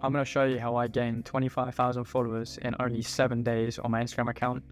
I'm going to show you how I gained 25,000 followers in only 7 days on my Instagram account.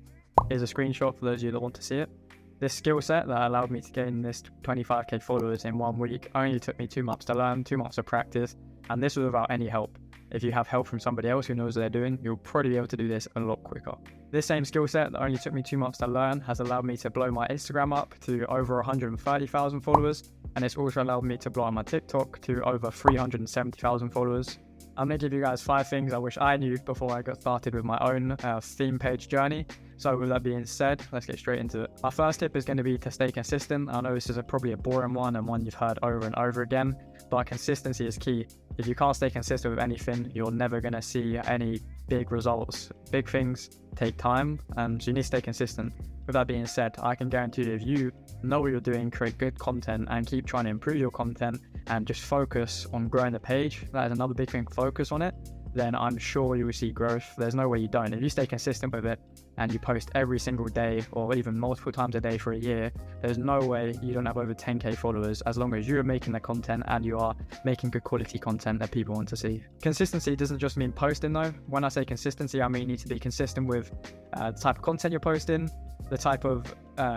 Here's a screenshot for those of you that want to see it. This skill set that allowed me to gain this 25k followers in 1 week only took me 2 months to learn, 2 months of practice, and this was without any help. If you have help from somebody else who knows what they're doing, you'll probably be able to do this a lot quicker. This same skill set that only took me 2 months to learn has allowed me to blow my Instagram up to over 130,000 followers, and it's also allowed me to blow on my TikTok to over 370,000 followers. I'm going to give you guys 5 things I wish I knew before I got started with my own theme page journey. So with that being said, let's get straight into it. Our first tip is going to be to stay consistent. I know this is probably a boring one and one you've heard over and over again, but consistency is key. If you can't stay consistent with anything, you're never going to see any big results. Big things take time, and you need to stay consistent. With that being said, I can guarantee you if you know what you're doing, create good content and keep trying to improve your content and just focus on growing the page, that is another big thing, focus on it, then I'm sure you will see growth. There's no way you don't. If you stay consistent with it and you post every single day or even multiple times a day for a year, there's no way you don't have over 10k followers as long as you're making the content and you are making good quality content that people want to see. Consistency doesn't just mean posting though. When I say consistency, I mean you need to be consistent with the type of content you're posting, the type of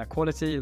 quality of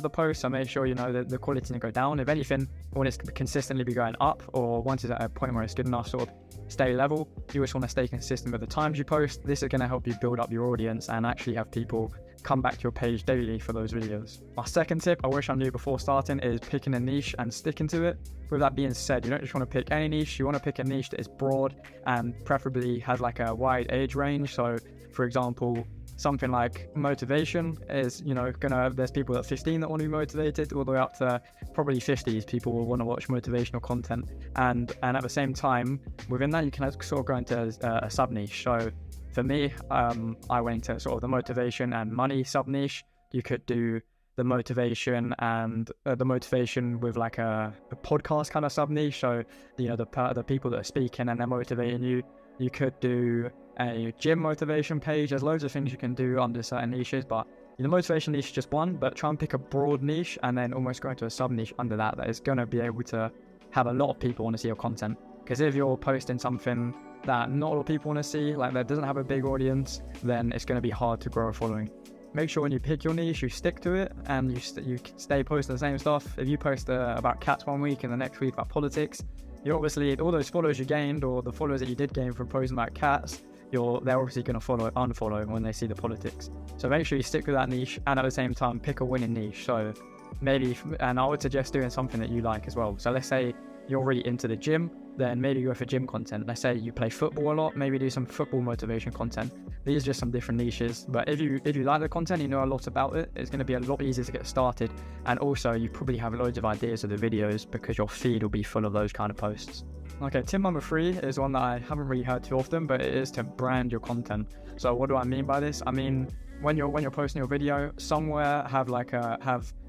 the post. So make sure you know that the quality doesn't go down. If anything, you want it to consistently be going up, or once it's at a point where it's good enough, sort of stay level. You just want to stay consistent with the times you post. This is going to help you build up your audience and actually have people come back to your page daily for those videos. My second tip I wish I knew before starting is picking a niche and sticking to it. With that being said, you don't just want to pick any niche, you want to pick a niche that is broad and preferably has like a wide age range. So for example, something like motivation is, there's people at 15 that want to be motivated, all the way up to probably 50s. People will want to watch motivational content. And at the same time, within that, you can sort of go into a sub niche. So for me, I went into sort of the motivation and money sub niche. You could do the motivation and the motivation with like a podcast kind of sub niche. So, the people that are speaking and they're motivating you. You could do a gym motivation page. There's loads of things you can do under certain niches, but the motivation niche is just one, but try and pick a broad niche and then almost go into a sub niche under that is going to be able to have a lot of people want to see your content. Because if you're posting something that not a lot of people want to see, like that doesn't have a big audience, then it's going to be hard to grow a following. Make sure when you pick your niche, you stick to it and you stay posting the same stuff. If you post about cats 1 week and the next week about politics, you obviously, all those followers you gained or the followers that you did gain from posting about cats, they're obviously going to unfollow when they see the politics. So make sure you stick with that niche and at the same time pick a winning niche. So maybe, and I would suggest doing something that you like as well. So let's say you're really into the gym, then maybe go for gym content. Let's say you play football a lot, maybe do some football motivation content. These are just some different niches, but if you like the content, you know a lot about it, it's going to be a lot easier to get started. And also you probably have loads of ideas of the videos because your feed will be full of those kind of posts. Okay, tip number 3 is one that I haven't really heard too often, but it is to brand your content. So what do I mean by this? I mean, when you're posting your video, somewhere have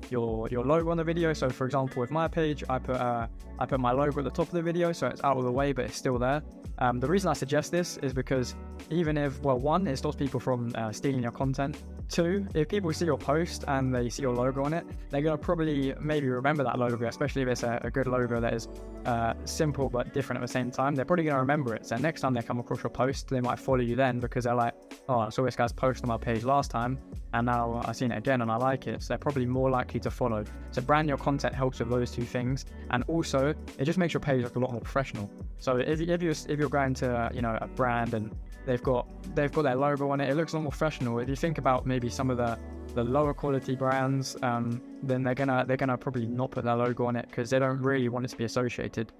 your logo on the video. So for example, with my page, I put my logo at the top of the video, so it's out of the way, but it's still there. The reason I suggest this is because even if, one, it stops people from stealing your content. 2, if people see your post and they see your logo on it, they're going to probably maybe remember that logo, especially if it's a good logo that is simple but different at the same time. They're probably going to remember it. So next time they come across your post, they might follow you then because they're like, oh, I saw this guy's post on my page last time and now I've seen it again and I like it. So they're probably more likely to follow. So brand your content helps with those 2 things. And also it just makes your page look a lot more professional. So if you're going to, a brand and they've got their logo on it, it looks a lot more professional. If you think about maybe some of the lower quality brands, then they're gonna probably not put their logo on it because they don't really want it to be associated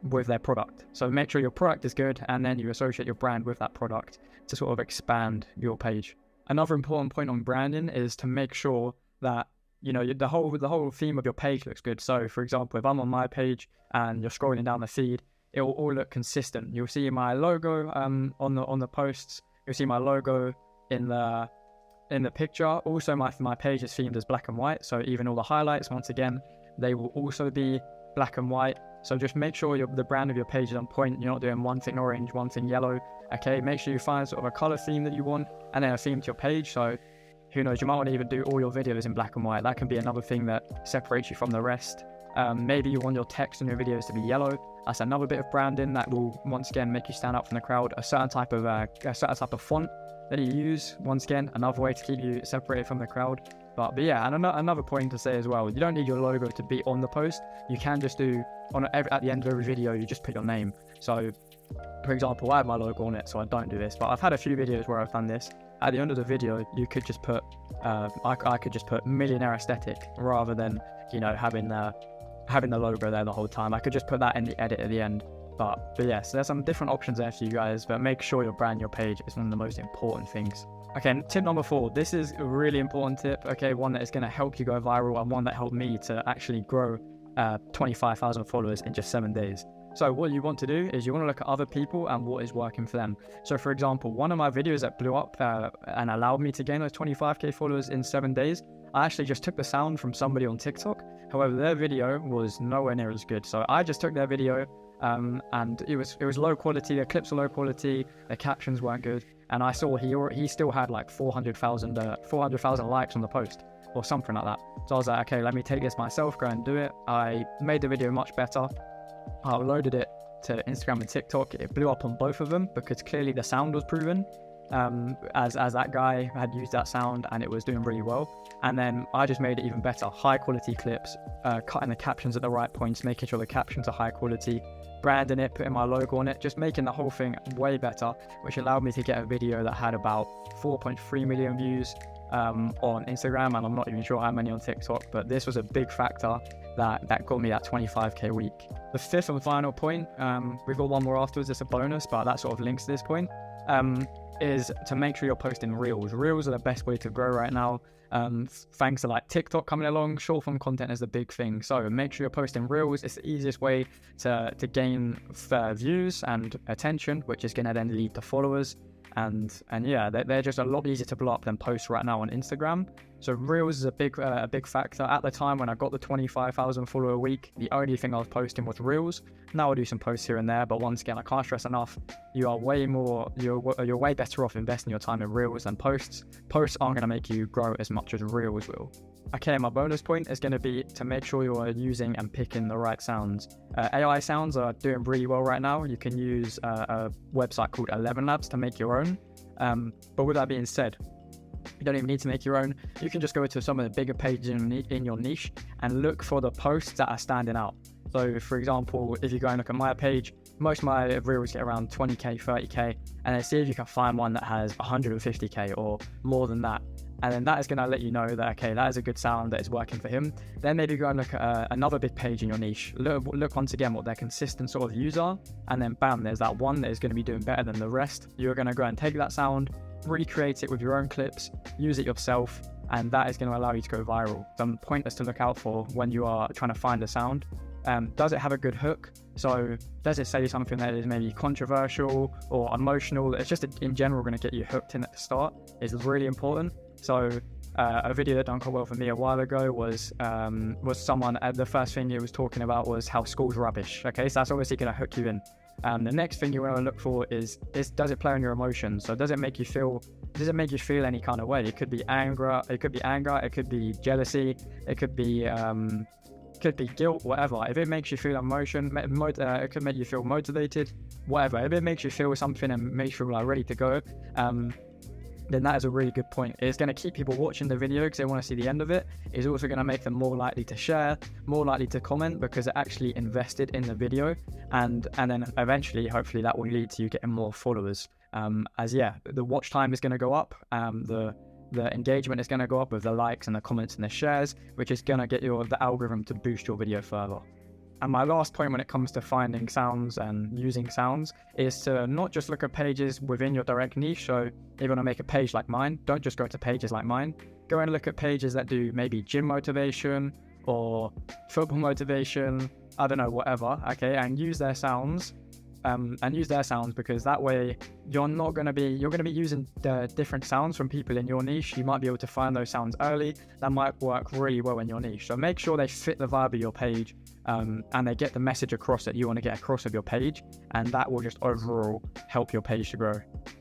with their product. So make sure your product is good and then you associate your brand with that product to sort of expand your page. Another important point on branding is to make sure that the whole theme of your page looks good. So for example, if I'm on my page and you're scrolling down the feed, it will all look consistent. You'll see my logo on the posts. You'll see my logo in the picture. Also, my page is themed as black and white. So even all the highlights, once again, they will also be black and white. So just make sure the brand of your page is on point. You're not doing one thing orange, one thing yellow. Okay, make sure you find sort of a color theme that you want and then a theme to your page. So who knows, you might want to even do all your videos in black and white. That can be another thing that separates you from the rest. Maybe you want your text in your videos to be yellow. That's another bit of branding that will once again make you stand out from the crowd. A certain type of font that you use, once again, another way to keep you separated from the crowd. But yeah, and another point to say as well, you don't need your logo to be on the post. You can just do, at the end of every video, you just put your name. So, for example, I have my logo on it, so I don't do this. But I've had a few videos where I've done this. At the end of the video, you could just put, I could just put Millionaire Aesthetic rather than, having the logo there the whole time. I could just put that in the edit at the end. But yeah, so there's some different options there for you guys, but make sure your brand, your page is one of the most important things. Okay, tip number 4. This is a really important tip, okay, one that is going to help you go viral and one that helped me to actually grow 25,000 followers in just 7 days. So what you want to do is you want to look at other people and what is working for them. So for example, one of my videos that blew up and allowed me to gain those 25k followers in 7 days, I actually just took the sound from somebody on TikTok. However, their video was nowhere near as good. So I just took their video and it was low quality. The clips were low quality. The captions weren't good. And I saw he still had like 400,000 likes on the post or something like that. So I was like, okay, let me take this myself, go and do it. I made the video much better. I uploaded it to Instagram and TikTok. It blew up on both of them because clearly the sound was proven. As that guy had used that sound and it was doing really well. And then I just made it even better. High quality clips, cutting the captions at the right points, making sure the captions are high quality, branding it, putting my logo on it, just making the whole thing way better, which allowed me to get a video that had about 4.3 million views on Instagram, and I'm not even sure how many on TikTok, but this was a big factor that got me that 25k week. The 5th and final point, we've got one more afterwards, it's a bonus, but that sort of links to this point, is to make sure you're posting reels. Reels are the best way to grow right now. Thanks to like TikTok coming along, short form content is the big thing. So make sure you're posting reels. It's the easiest way to gain views and attention, which is going to then lead to followers. And yeah, they're just a lot easier to blow up than posts right now on Instagram. So reels is a big factor. At the time when I got the 25,000 follower a week, the only thing I was posting was reels. Now I do some posts here and there, but once again, I can't stress enough, you're way better off investing your time in reels than posts. Posts aren't going to make you grow as much as reels will. Okay, my bonus point is going to be to make sure you're using and picking the right sounds. AI sounds are doing really well right now. You can use a website called 11 Labs to make your own. But with that being said, you don't even need to make your own. You can just go to some of the bigger pages in your niche and look for the posts that are standing out. So for example, if you go and look at my page, most of my reels get around 20k, 30k, and then see if you can find one that has 150k or more than that. And then that is going to let you know that, okay, that is a good sound that is working for him. Then maybe go and look at another big page in your niche. Look once again what their consistent sort of views are. And then bam, there's that one that is going to be doing better than the rest. You're going to go and take that sound, recreate it with your own clips, use it yourself, and that is going to allow you to go viral. Some pointers to look out for when you are trying to find a sound. Does it have a good hook? So does it say something that is maybe controversial or emotional? It's just in general going to get you hooked in at the start. It's really important. So a video that done quite well for me a while ago was someone, the first thing he was talking about was how school's rubbish. Okay, so that's obviously going to hook you in. The next thing you want to look for is does it play on your emotions? So does it make you feel any kind of way? It could be anger, it could be jealousy, it could be guilt, whatever. If it makes you feel emotion, it could make you feel motivated, whatever. If it makes you feel something and makes you feel like ready to go, then that is a really good point. It's going to keep people watching the video because they want to see the end of it. It's also going to make them more likely to share, more likely to comment because they're actually invested in the video. And then eventually, hopefully that will lead to you getting more followers. The watch time is going to go up. The engagement is going to go up with the likes and the comments and the shares, which is going to get the algorithm to boost your video further. And my last point when it comes to finding sounds and using sounds is to not just look at pages within your direct niche. So if you want to make a page like mine, don't just go to pages like mine. Go and look at pages that do maybe gym motivation or football motivation, I don't know, whatever, okay, and use their sounds. Because that way you're going to be using the different sounds from people in your niche. You might be able to find those sounds early that might work really well in your niche. So make sure they fit the vibe of your page and they get the message across that you want to get across of your page, and that will just overall help your page to grow.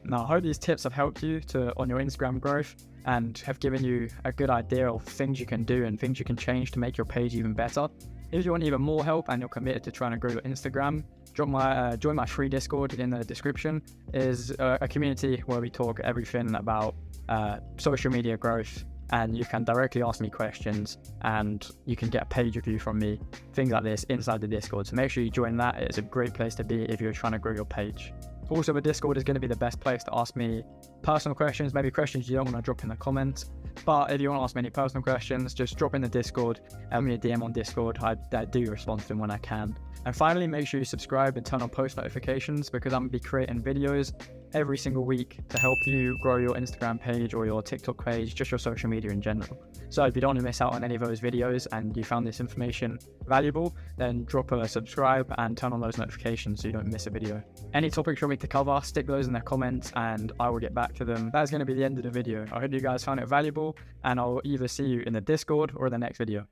Now I hope these tips have helped you on your Instagram growth and have given you a good idea of things you can do and things you can change to make your page even better. If you want even more help and you're committed to trying to grow your Instagram, join my free Discord in the description. Is a community where we talk everything about social media growth, and you can directly ask me questions and you can get a page review from me, things like this inside the Discord. So make sure you join that. It's a great place to be if you're trying to grow your page. Also, the Discord is going to be the best place to ask me personal questions, maybe questions you don't want to drop in the comments. But if you want to ask me any personal questions, just drop in the Discord, send me a DM on Discord. I do respond to them when I can. And finally, make sure you subscribe and turn on post notifications, because I'm going to be creating videos every single week to help you grow your Instagram page or your TikTok page, just your social media in general. So if you don't want to miss out on any of those videos and you found this information valuable, then drop a subscribe and turn on those notifications so you don't miss a video. Any topics you want me to cover, stick those in the comments and I will get back to them. That's going to be the end of the video. I hope you guys found it valuable, and I'll either see you in the Discord or in the next video.